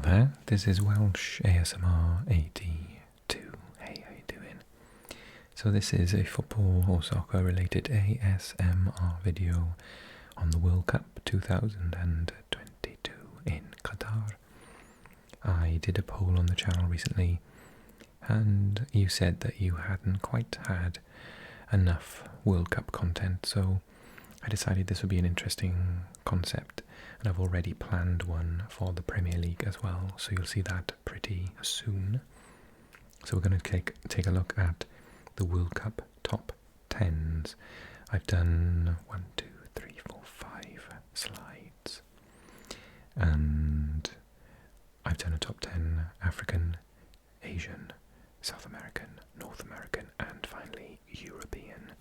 there, this is Welsh ASMR 82. Hey, how you doing? So this is a football or soccer related ASMR video on the World Cup 2022 in Qatar. I did a poll on the channel recently and you said that you hadn't quite had enough World Cup content, so I decided this would be an interesting concept, and I've already planned one for the Premier League as well, so you'll see that pretty soon. So we're going to take a look at the World Cup top 10s. I've done 1, 2, 3, 4, 5 slides, and I've done a top 10 African, Asian, South American, North American, and finally European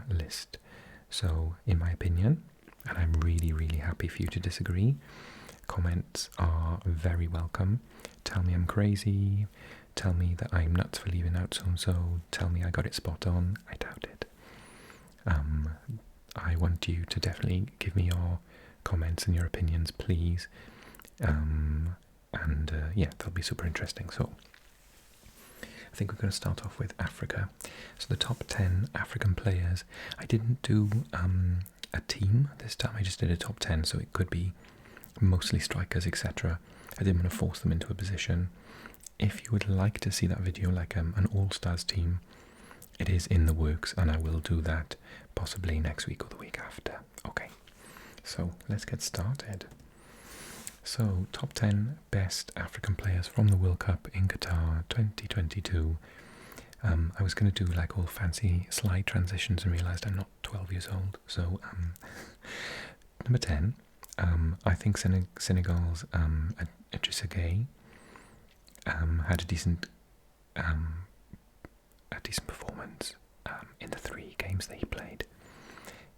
list. So in my opinion, and I'm really happy for you to disagree, comments are very welcome. Tell me I'm crazy, tell me that I'm nuts for leaving out so-and-so, tell me I got it spot on. I doubt it. I want you to definitely give me your comments and your opinions, please. Yeah, that'll be super interesting. So I think we're going to start off with Africa. So the top 10 African players. I didn't do a team this time, I just did a top 10, so it could be mostly strikers, etc. I didn't want to force them into a position. If you would like to see that video, like an all-stars team, it is in the works, and I will do that possibly next week or the week after. Okay, so let's get started. So, top 10 best African players from the World Cup in Qatar 2022. I was going to do like all fancy slide transitions and realised I'm not 12 years old. So, number 10, I think Senegal's Idrissa Gueye had a decent performance in the 3 games that he played.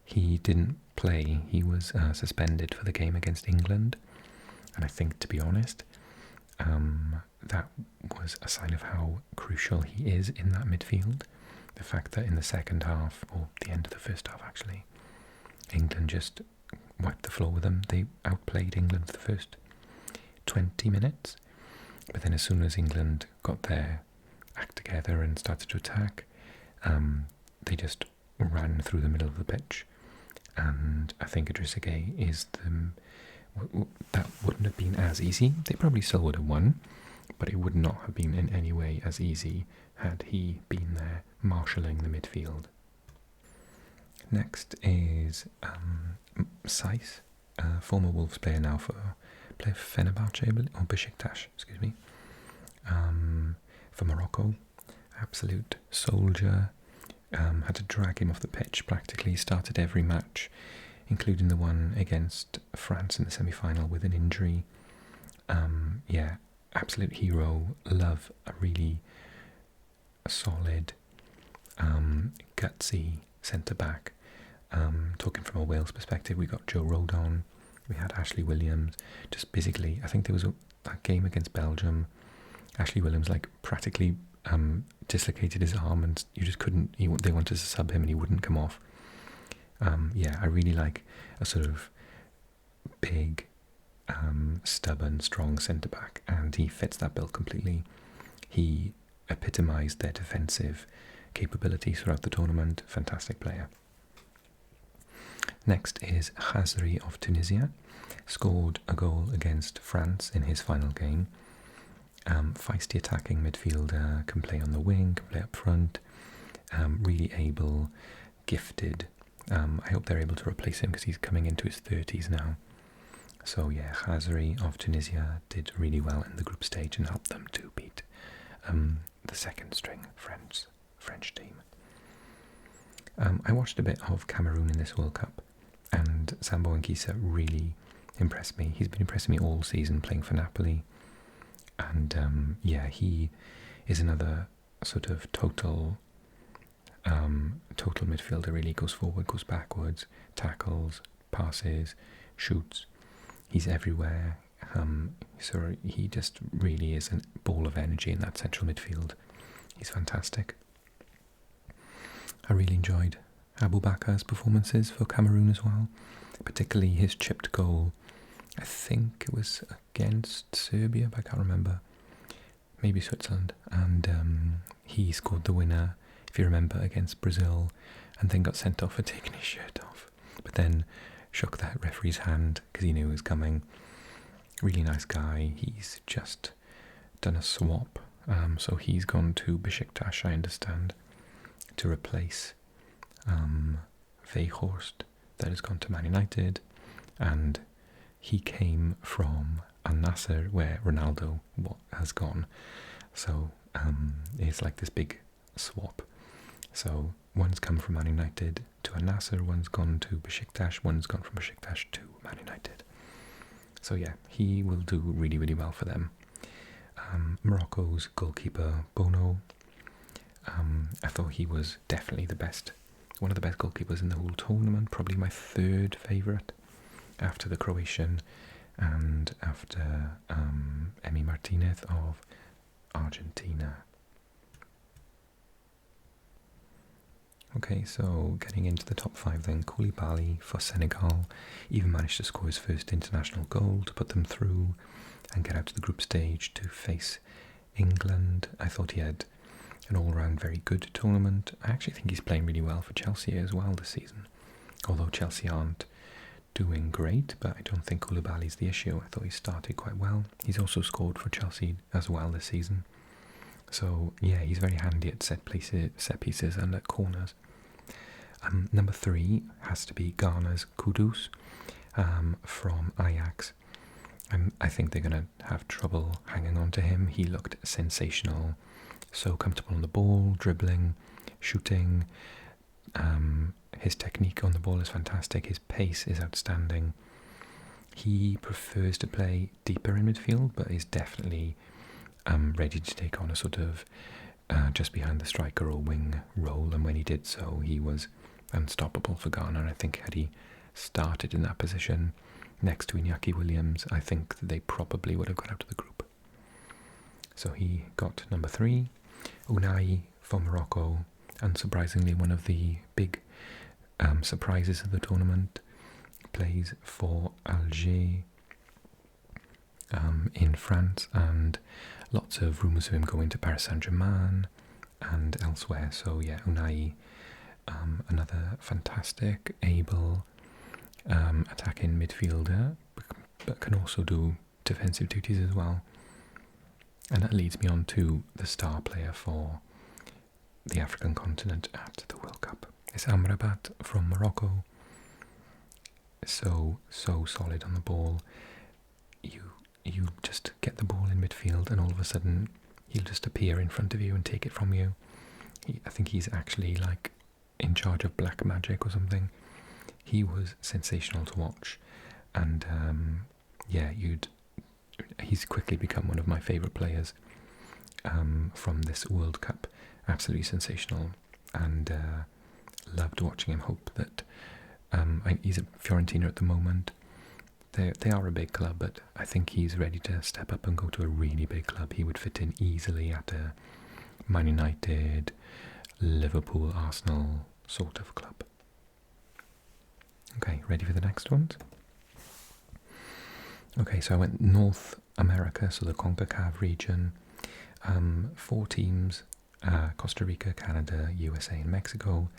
He didn't play, he was suspended for the game against England. And I think, to be honest, that was a sign of how crucial he is in that midfield. The fact that in the second half, or the end of the first half actually, England just wiped the floor with them. They outplayed England for the first 20 minutes. But then as soon as England got their act together and started to attack, they just ran through the middle of the pitch. And I think Idrissa Gueye is that wouldn't have been as easy. They probably still would have won, but it would not have been in any way as easy had he been there marshalling the midfield. Next is Saiss, former Wolves player now for Fenerbahce or Besiktas, excuse me, for Morocco. Absolute soldier. Had to drag him off the pitch practically. Started every match, including the one against France in the semi-final with an injury. Yeah, absolute hero. Love a really solid, gutsy centre-back. Talking from a Wales perspective, we got Joe Rodon, we had Ashley Williams. Just basically, I think there was a game against Belgium. Ashley Williams practically dislocated his arm and you just couldn't, they wanted to sub him and he wouldn't come off. Yeah, I really like a sort of big, stubborn, strong centre-back, and he fits that bill completely. He epitomised their defensive capabilities throughout the tournament. Fantastic player. Next is Khazri of Tunisia. Scored a goal against France in his final game. Feisty attacking midfielder, can play on the wing, can play up front. Really able, gifted. I hope they're able to replace him because he's coming into his 30s now. So yeah, Khazri of Tunisia did really well in the group stage and helped them to beat the second string French team. I watched a bit of Cameroon in this World Cup, and Sambo Nkisa really impressed me. He's been impressing me all season playing for Napoli, and yeah, he is another sort of total midfielder. Really goes forward, goes backwards, tackles, passes, shoots. He's everywhere. So he just really is a ball of energy in that central midfield. He's fantastic. I really enjoyed Aboubakar's performances for Cameroon as well, particularly his chipped goal. I think it was against Serbia, but I can't remember. Maybe Switzerland. And he scored the winner, if you remember, against Brazil, and then got sent off for taking his shirt off. But then shook that referee's hand because he knew it was coming. Really nice guy. He's just done a swap. So he's gone to Besiktas, I understand, to replace Weghorst, that has gone to Man United, and he came from Al Nassr, where Ronaldo has gone. So it's like this big swap. So one's come from Man United to Al Nassr, one's gone to Besiktas, one's gone from Besiktas to Man United. So yeah, he will do really, really well for them. Morocco's goalkeeper, Bono, I thought he was definitely the best, one of the best goalkeepers in the whole tournament, probably my third favourite after the Croatian and after Emi Martinez of Argentina. Okay, so getting into the top 5 then, Koulibaly for Senegal even managed to score his first international goal to put them through and get out to the group stage to face England. I thought he had an all-round very good tournament. I actually think he's playing really well for Chelsea as well this season, although Chelsea aren't doing great, but I don't think Koulibaly's the issue. I thought he started quite well. He's also scored for Chelsea as well this season. So yeah, he's very handy at set pieces and at corners. Number 3 has to be Ghana's Kudus from Ajax. I think they're going to have trouble hanging on to him. He looked sensational, so comfortable on the ball, dribbling, shooting. His technique on the ball is fantastic. His pace is outstanding. He prefers to play deeper in midfield, but is definitely ready to take on a sort of just behind the striker or wing role. And when he did so, he was unstoppable for Ghana. And I think had he started in that position next to Iñaki Williams, I think they probably would have got out of the group. So he got number 3. Unai for Morocco, unsurprisingly one of the big surprises of the tournament, plays for Alger in France, and lots of rumours of him going to Paris Saint-Germain and elsewhere. So yeah, Unai, another fantastic, able attacking midfielder, but can also do defensive duties as well. And that leads me on to the star player for the African continent at the World Cup. It's Amrabat from Morocco. So solid on the ball. You just get the ball in midfield and all of a sudden he'll just appear in front of you and take it from you. I think he's actually like in charge of black magic or something. He was sensational to watch, and yeah, he's quickly become one of my favourite players from this World Cup. Absolutely sensational, and loved watching him. Hope that he's at Fiorentina at the moment. They are a big club, but I think he's ready to step up and go to a really big club. He would fit in easily at a Man United, Liverpool, Arsenal sort of club. Okay, ready for the next ones? Okay, so I went North America, so the CONCACAF region. 4 teams, Costa Rica, Canada, USA and Mexico.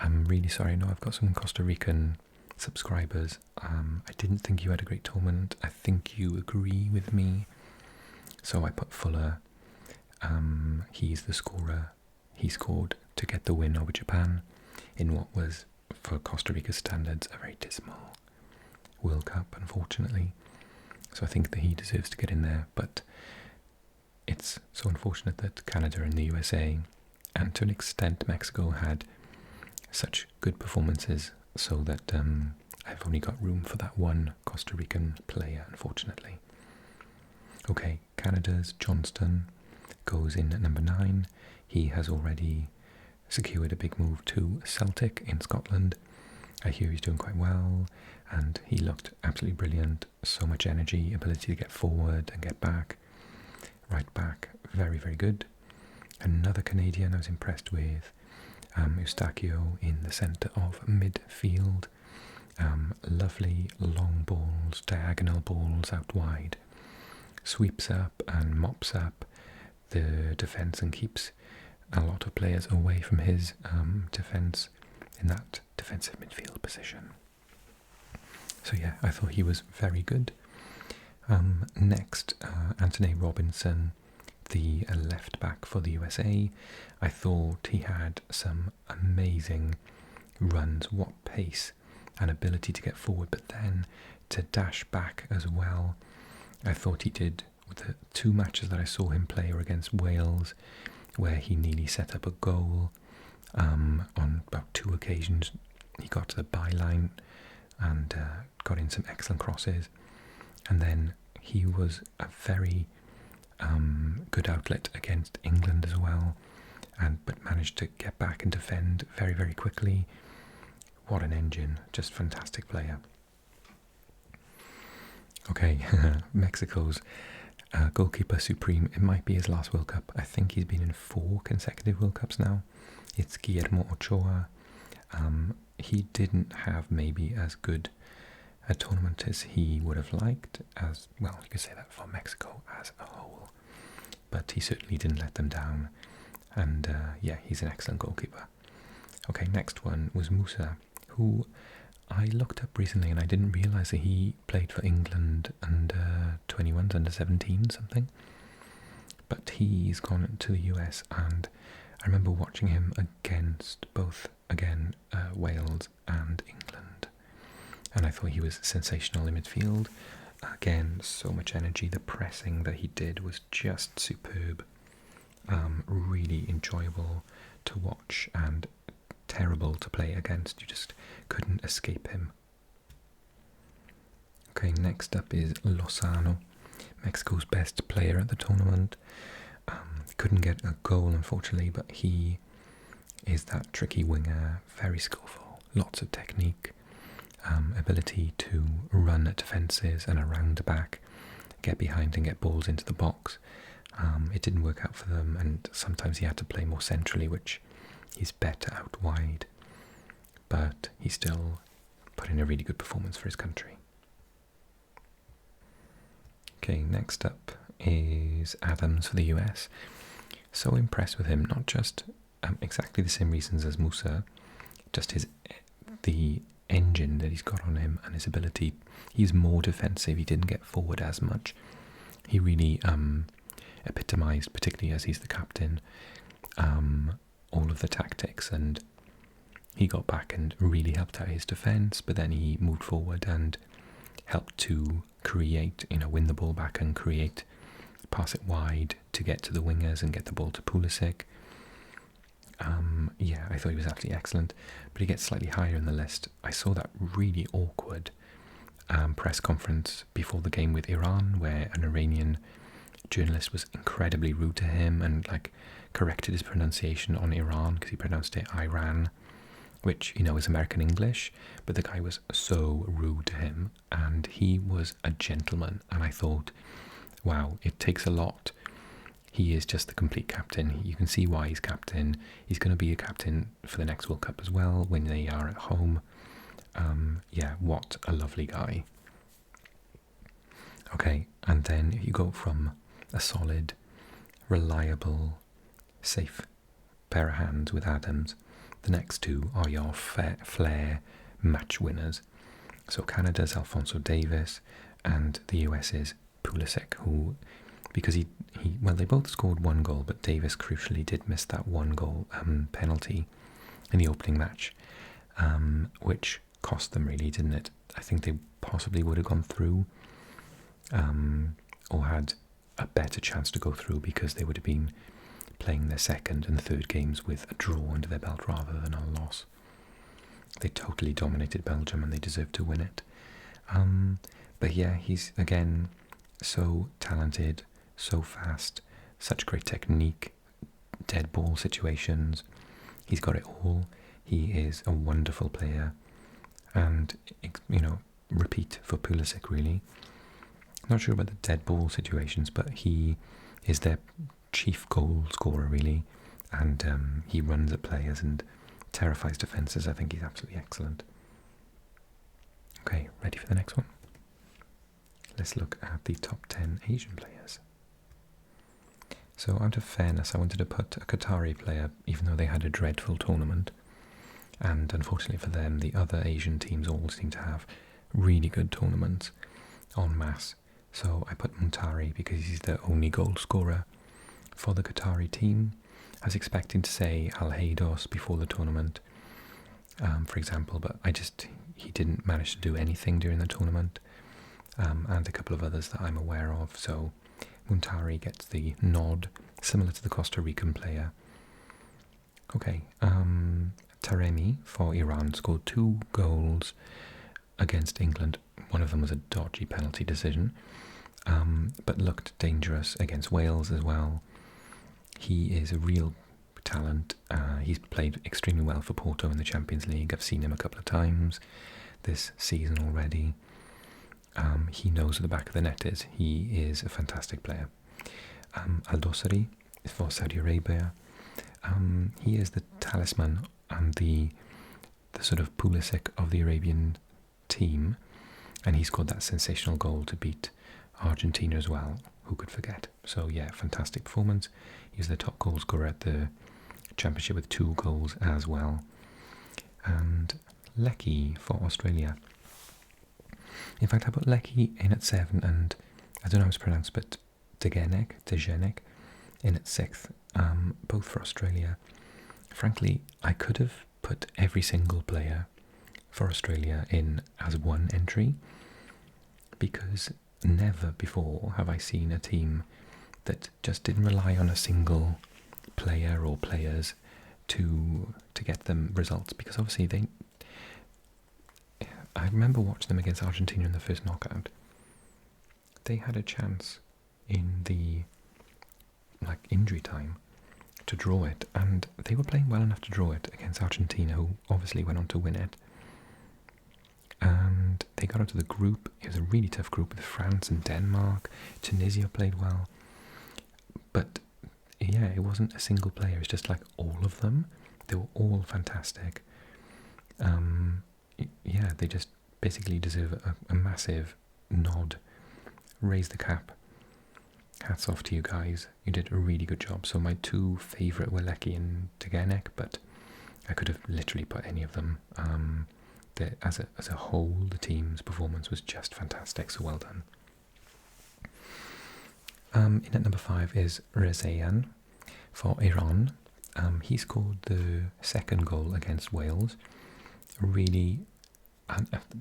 I'm really sorry, I know I've got some Costa Rican subscribers. I didn't think you had a great tournament. I think you agree with me. So I put Fuller. He's the scorer. He scored to get the win over Japan in what was, for Costa Rica standards, a very dismal World Cup, unfortunately. So I think that he deserves to get in there, but it's so unfortunate that Canada and the USA, and to an extent Mexico, had such good performances, so that I've only got room for that one Costa Rican player, unfortunately. Okay, Canada's Johnston goes in at number 9. He has already secured a big move to Celtic in Scotland. I hear he's doing quite well, and he looked absolutely brilliant. So much energy, ability to get forward and get back, right back, very, very good. Another Canadian I was impressed with, Eustachio in the centre of midfield. Lovely long balls, diagonal balls out wide. sweeps up and mops up the defence and keeps a lot of players away from his defence in that defensive midfield position. So yeah, I thought he was very good. Next, Anthony Robinson, the left back for the USA. I thought he had some amazing runs, what pace and ability to get forward, but then to dash back as well. I thought he did with the 2 matches that I saw him play were against Wales, where he nearly set up a goal. On about 2 occasions he got to the byline and got in some excellent crosses, and then he was a very good outlet against England as well, but managed to get back and defend very, very quickly. What an engine, just fantastic player. Okay, Mexico's goalkeeper supreme. It might be his last World Cup. I think he's been in 4 consecutive World Cups now. It's Guillermo Ochoa. He didn't have maybe as good a tournament as he would have liked, as well, you could say that for Mexico as a whole, but he certainly didn't let them down, and yeah, he's an excellent goalkeeper. Okay, next one was Musa, who I looked up recently and I didn't realise that he played for England under 21s, under 17 something, but he's gone to the US, and I remember watching him against both, again, Wales and England, and I thought he was sensational in midfield. Again, so much energy. The pressing that he did was just superb. Really enjoyable to watch and terrible to play against. You just couldn't escape him. Okay, next up is Lozano, Mexico's best player at the tournament. Couldn't get a goal, unfortunately, but he is that tricky winger, very skillful, lots of technique. Ability to run at defences and around the back, get behind and get balls into the box. It didn't work out for them, and sometimes he had to play more centrally, which he's better out wide, but he still put in a really good performance for his country. Okay, next up is Adams for the US. So impressed with him, not just exactly the same reasons as Musa, just the engine that he's got on him and his ability. He's more defensive, he didn't get forward as much. He really epitomised, particularly as he's the captain, all of the tactics, and he got back and really helped out his defence, but then he moved forward and helped to create, win the ball back and pass it wide to get to the wingers and get the ball to Pulisic. Yeah, I thought he was absolutely excellent, but he gets slightly higher in the list. I saw that really awkward press conference before the game with Iran, where an Iranian journalist was incredibly rude to him and corrected his pronunciation on Iran because he pronounced it Iran, which is American English, but the guy was so rude to him, and he was a gentleman, and I thought, wow, it takes a lot. He is just the complete captain. You can see why he's captain. He's going to be a captain for the next World Cup as well when they are at home. Yeah, what a lovely guy. Okay, and then you go from a solid, reliable, safe pair of hands with Adams. The next two are your flair match winners. So Canada's Alphonso Davies and the US's Pulisic, who, because they both scored 1 goal, but Davies crucially did miss that 1 goal penalty in the opening match, which cost them really, didn't it? I think they possibly would have gone through, or had a better chance to go through, because they would have been playing their second and third games with a draw under their belt rather than a loss. They totally dominated Belgium and they deserved to win it. But yeah, he's again so talented, so fast, such great technique, dead ball situations. He's got it all. He is a wonderful player, and repeat for Pulisic really. Not sure about the dead ball situations, but he is their chief goal scorer really, and he runs at players and terrifies defences. I think he's absolutely excellent. Okay, ready for the next one? let's look at the top 10 Asian players. So out of fairness, I wanted to put a Qatari player, even though they had a dreadful tournament. And unfortunately for them, the other Asian teams all seem to have really good tournaments en masse. So I put Muntari because he's the only goal scorer for the Qatari team. I was expecting to say Al Haydos before the tournament, for example, but he didn't manage to do anything during the tournament, and a couple of others that I'm aware of. So Muntari gets the nod, similar to the Costa Rican player. Okay, Taremi for Iran scored 2 goals against England. One of them was a dodgy penalty decision, but looked dangerous against Wales as well. He is a real talent. He's played extremely well for Porto in the Champions League. I've seen him a couple of times this season already. He knows where the back of the net is. He is a fantastic player. Al-Dosari for Saudi Arabia. He is the talisman and the sort of Pulisic of the Arabian team, and he scored that sensational goal to beat Argentina as well. Who could forget? So yeah, fantastic performance. He was the top goal scorer at the championship with 2 goals as well. And Lecky for Australia. In fact, I put Lecky in at 7, and I don't know how it's pronounced, but Degenek in at 6th, both for Australia. Frankly, I could have put every single player for Australia in as one entry, because never before have I seen a team that just didn't rely on a single player or players to get them results. Because obviously I remember watching them against Argentina in the first knockout. They had a chance in the injury time to draw it, and they were playing well enough to draw it against Argentina, who obviously went on to win it. And they got out of the group. It was a really tough group with France and Denmark. Tunisia played well. But yeah, it wasn't a single player. It's just like all of them. They were all fantastic. Yeah, they just basically deserve a massive nod. Raise the cap. Hats off to you guys. You did a really good job. So my 2 favourite were Lecky and Degenek, but I could have literally put any of them. As a whole, the team's performance was just fantastic, so well done. In at number 5 is Rezaeian for Iran. He scored the 2nd goal against Wales. Really,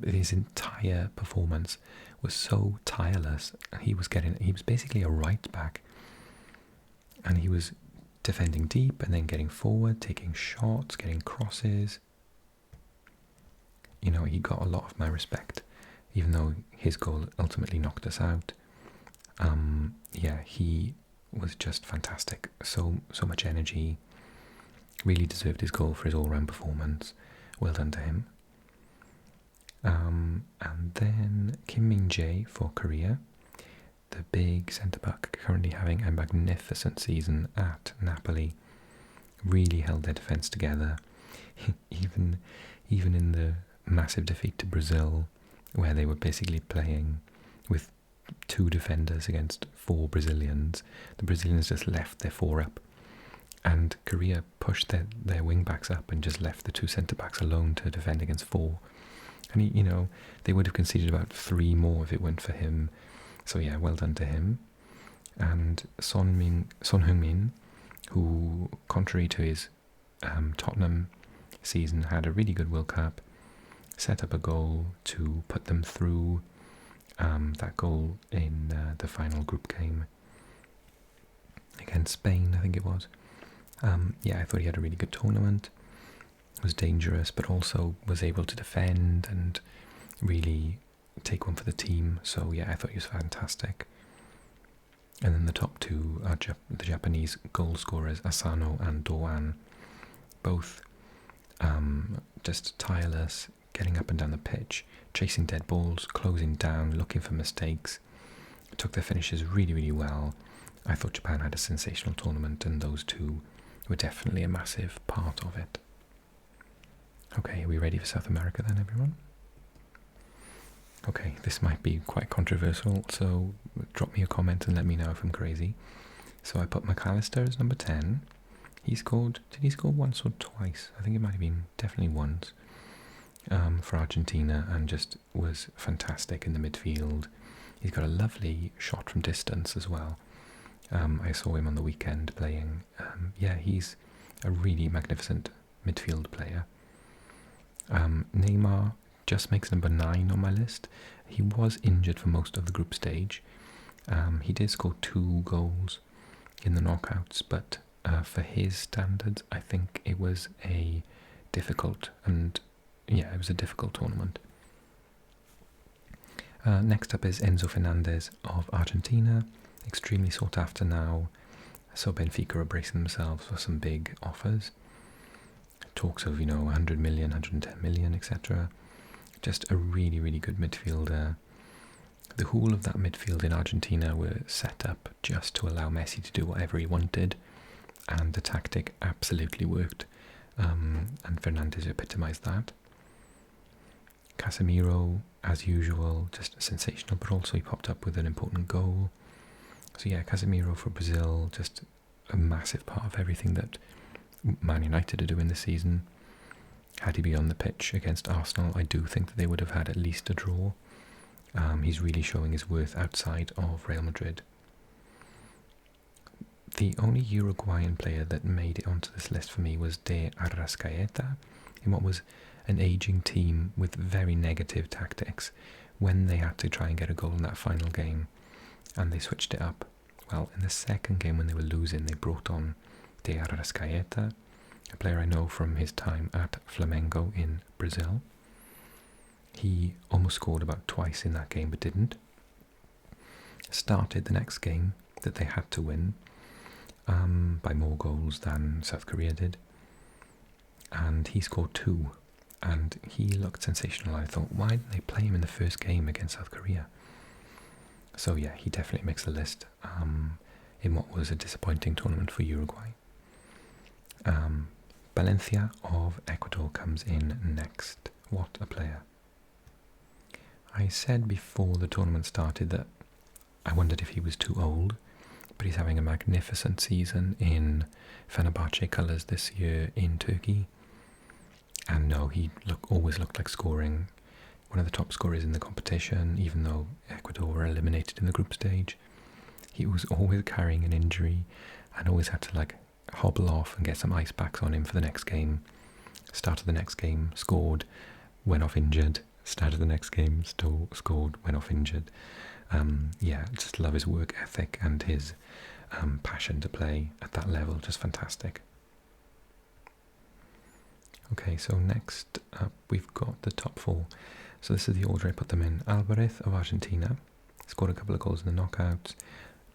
his entire performance was so tireless. He was basically a right back, and he was defending deep and then getting forward, taking shots, getting crosses. You know, he got a lot of my respect, even though his goal ultimately knocked us out. Yeah, he was just fantastic. So much energy. Really deserved his goal for his all-round performance. Well done to him. And then Kim Min-jae for Korea, the big centre-back, currently having a magnificent season at Napoli. Really held their defence together, even in the massive defeat to Brazil, where they were basically playing with 2 defenders against 4 Brazilians. The Brazilians just left their 4 up, and Korea pushed their wing-backs up and just left the 2 centre-backs alone to defend against 4. And they would have conceded about 3 more if it weren't for him. So yeah, well done to him. And Son Heung-min, who, contrary to his Tottenham season, had a really good World Cup, set up a goal to put them through. That goal in the final group game against Spain, I think it was. Yeah, I thought he had a really good tournament. Was dangerous, but also was able to defend and really take one for the team. So yeah, I thought he was fantastic. And then the top 2 are the Japanese goal scorers, Asano and Doan. Both just tireless, getting up and down the pitch, chasing dead balls, closing down, looking for mistakes. Took their finishes really, really well. I thought Japan had a sensational tournament, and those 2 were definitely a massive part of it. Okay, are we ready for South America then, everyone? Okay, this might be quite controversial, so drop me a comment and let me know if I'm crazy. So I put McAllister as number 10. He scored, did he score once or twice? I think it might have been definitely once for Argentina, and just was fantastic in the midfield. He's got a lovely shot from distance as well. I saw him on the weekend playing. Yeah, he's a really magnificent midfield player. Neymar just makes number 9 on my list. He was injured for most of the group stage. He did score 2 goals in the knockouts, but for his standards, I think it was a difficult tournament. Next up is Enzo Fernandez of Argentina, extremely sought after now. So Benfica are bracing themselves for some big offers. Talks of 100 million, 110 million, etc. Just a really, really good midfielder. The whole of that midfield in Argentina were set up just to allow Messi to do whatever he wanted, and the tactic absolutely worked, and Fernandez epitomised that. Casemiro, as usual, just sensational, but also he popped up with an important goal. So yeah, Casemiro for Brazil, just a massive part of everything that Man United are doing this season. Had he been on the pitch against Arsenal, I do think that they would have had at least a draw. He's really showing his worth outside of Real Madrid. The only Uruguayan player that made it onto this list for me was De Arrascaeta, in what was an ageing team with very negative tactics when they had to try and get a goal in that final game, and they switched it up. Well, in the second game when they were losing, they brought on De Arrascaeta, a player I know from his time at Flamengo in Brazil. He almost scored about twice in that game, but didn't. Started the next game that they had to win by more goals than South Korea did. And he scored 2. And he looked sensational. I thought, why didn't they play him in the first game against South Korea? So yeah, he definitely makes the list in what was a disappointing tournament for Uruguay. Valencia of Ecuador comes in next. What a player. I said before the tournament started that I wondered if he was too old, but he's having a magnificent season in Fenerbahce colours this year in Turkey. And no, he always looked like scoring, one of the top scorers in the competition, even though Ecuador were eliminated in the group stage. He was always carrying an injury and always had to hobble off and get some ice packs on him for the next game. Started the next game, scored, went off injured. Started the next game, still scored, went off injured. Yeah, just love his work ethic and his passion to play at that level, just fantastic. Okay, so next up we've got the top 4. So this is the order I put them in. Alvarez of Argentina scored a couple of goals in the knockouts,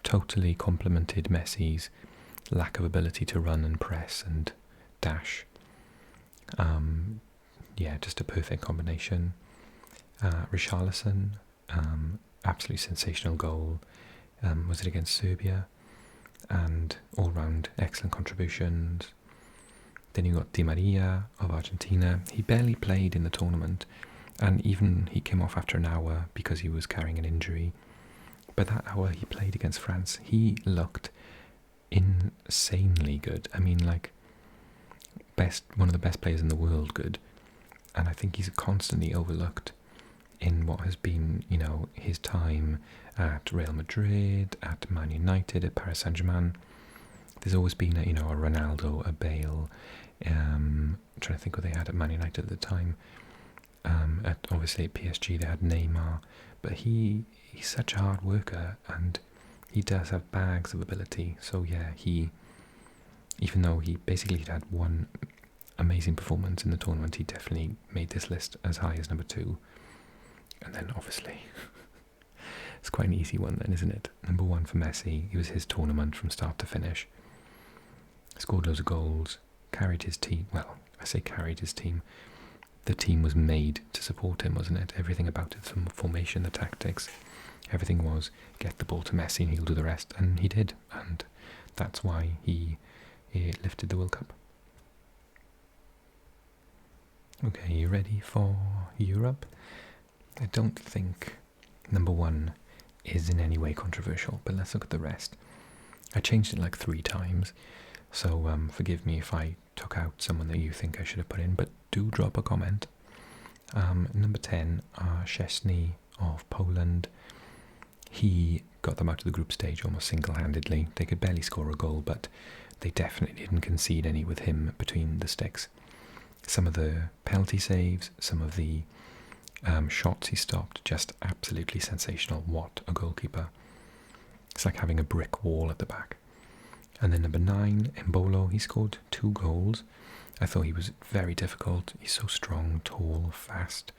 totally complemented Messi's lack of ability to run and press and dash. Yeah, just a perfect combination. Richarlison, absolutely sensational goal. Was it against Serbia? And all-round excellent contributions. Then you got Di Maria of Argentina. He barely played in the tournament, and even he came off after an hour because he was carrying an injury. But that hour he played against France, he looked insanely good. I mean, one of the best players in the world good. And I think he's constantly overlooked in what has been, his time at Real Madrid, at Man United, at Paris Saint-Germain. There's always been a Ronaldo, a Bale. I'm trying to think what they had at Man United at the time. Obviously at PSG they had Neymar, but he's such a hard worker and he does have bags of ability. So yeah, even though he basically had one amazing performance in the tournament, he definitely made this list as high as number 2. And then obviously it's quite an easy one then, isn't it? Number 1 for Messi. It was his tournament from start to finish. Scored loads of goals, carried his team. Well, I say carried his team. The team was made to support him, wasn't it? Everything about it, from formation, the tactics, everything was get the ball to Messi and he'll do the rest. And he did. And that's why he lifted the World Cup. Okay, you ready for Europe? I don't think number 1 is in any way controversial, but let's look at the rest. I changed it like 3 times, so forgive me if I took out someone that you think I should have put in, but do drop a comment. Number 10, Szczesny of Poland. He got them out of the group stage almost single-handedly. They could barely score a goal, but they definitely didn't concede any with him between the sticks. Some of the penalty saves, some of the shots he stopped, just absolutely sensational. What a goalkeeper. It's like having a brick wall at the back. And then number 9, Embolo, he scored 2 goals. I thought he was very difficult. He's so strong, tall, fast,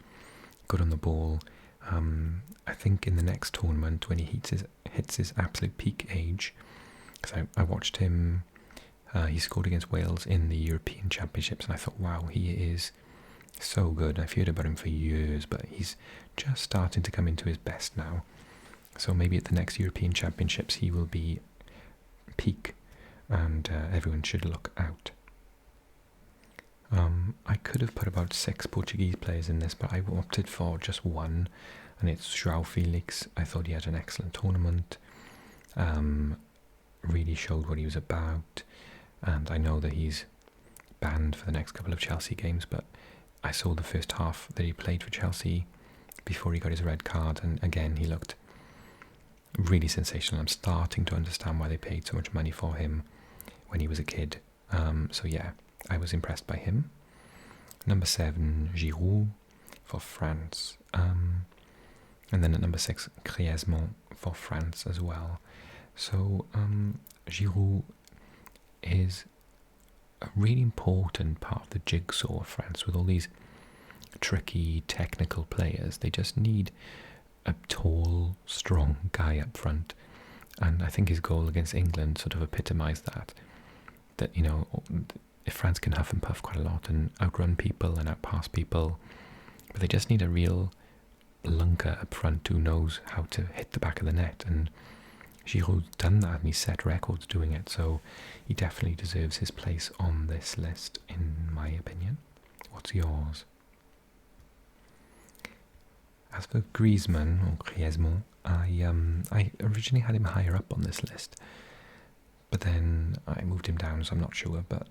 good on the ball. I think in the next tournament, when he hits his absolute peak age, because I watched him, he scored against Wales in the European Championships, and I thought, wow, he is so good. I've heard about him for years, but he's just starting to come into his best now. So maybe at the next European Championships he will be peak, and everyone should look out. I could have put about 6 Portuguese players in this, but I opted for just 1, and it's João Felix. I thought he had an excellent tournament, really showed what he was about, and I know that he's banned for the next couple of Chelsea games, but I saw the first half that he played for Chelsea before he got his red card, and again he looked really sensational. I'm starting to understand why they paid so much money for him when he was a kid. So yeah, I was impressed by him. Number 7, Giroud for France. And then at number 6, Griezmann for France as well. So Giroud is a really important part of the jigsaw of France with all these tricky, technical players. They just need a tall, strong guy up front. And I think his goal against England sort of epitomised that. That, you know, if France can huff and puff quite a lot and outrun people and outpass people, but they just need a real lunker up front who knows how to hit the back of the net. And Giroud's done that, and he's set records doing it, so he definitely deserves his place on this list, in my opinion. What's yours? As for Griezmann, or Griezmann, I originally had him higher up on this list, but then I moved him down, so I'm not sure, but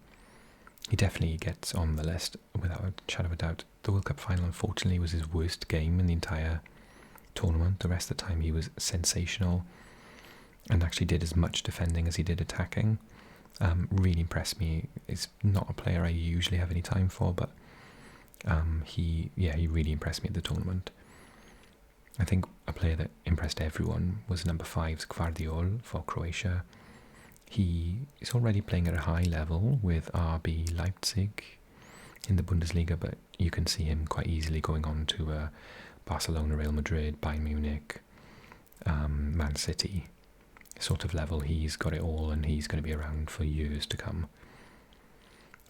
he definitely gets on the list without a shadow of a doubt. The World Cup final, unfortunately, was his worst game in the entire tournament. The rest of the time he was sensational and actually did as much defending as he did attacking. Really impressed me. He's not a player I usually have any time for, but he really impressed me at the tournament. I think a player that impressed everyone was number 5's Gvardiol for Croatia. He is already playing at a high level with RB Leipzig in the Bundesliga, but you can see him quite easily going on to Barcelona, Real Madrid, Bayern Munich, Man City sort of level. He's got it all, and he's going to be around for years to come.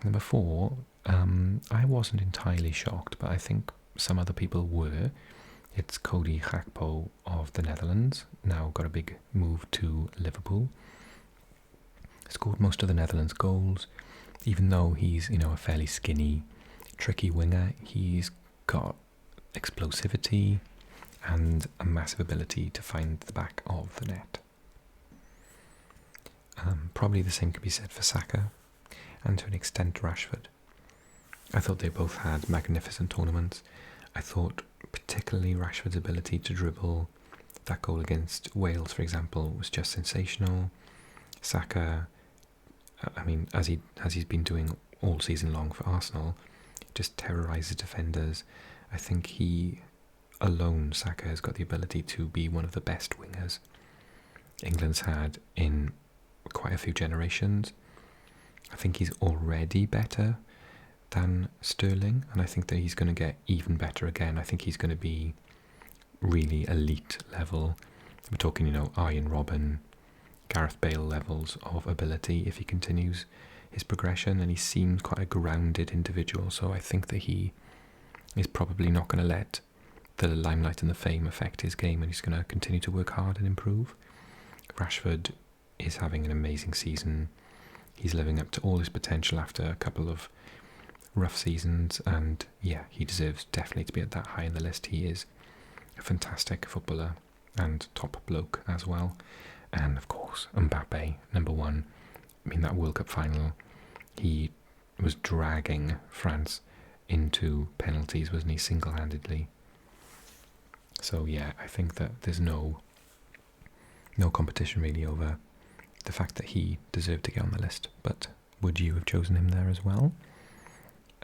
Number 4, I wasn't entirely shocked, but I think some other people were. It's Cody Gakpo of the Netherlands, now got a big move to Liverpool. Scored most of the Netherlands' goals, even though he's, you know, a fairly skinny, tricky winger. He's got explosivity and a massive ability to find the back of the net. Probably the same could be said for Saka, and to an extent Rashford. I thought they both had magnificent tournaments. I thought particularly Rashford's ability to dribble, that goal against Wales, for example, was just sensational. Saka, I mean, as he's been doing all season long for Arsenal, just terrorises defenders. I think he alone, Saka, has got the ability to be one of the best wingers England's had in quite a few generations. I think he's already better than Sterling, and I think that he's going to get even better again. I think he's going to be really elite level. We're talking, you know, Arjen Robben, Gareth Bale levels of ability if he continues his progression, and he seems quite a grounded individual, so I think that he is probably not going to let the limelight and the fame affect his game, and he's going to continue to work hard and improve. Rashford is having an amazing season. He's living up to all his potential after a couple of rough seasons, and yeah, he deserves definitely to be at that high in the list. He is a fantastic footballer and top bloke as well. And of course, Mbappe, number one. I mean, that World Cup final, he was dragging France into penalties, wasn't he, single-handedly? So yeah, I think that there's no competition really over the fact that he deserved to get on the list. But would you have chosen him there as well?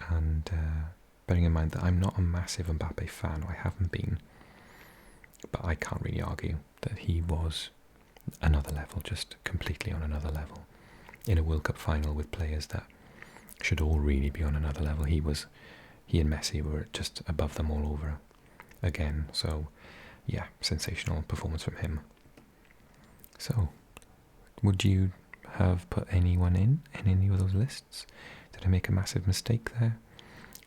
And bearing in mind that I'm not a massive Mbappe fan, or I haven't been, but I can't really argue that he was another level, just completely on another level. In a World Cup final with players that should all really be on another level, he and Messi were just above them all over again. So yeah, sensational performance from him. So, would you have put anyone in any of those lists? Did I make a massive mistake there?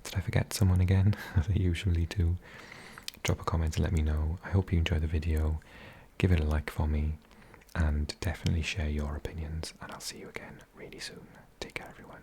Did I forget someone again, as I usually do? Drop a comment and let me know. I hope you enjoyed the video. Give it a like for me, and definitely share your opinions, and I'll see you again really soon. Take care, everyone.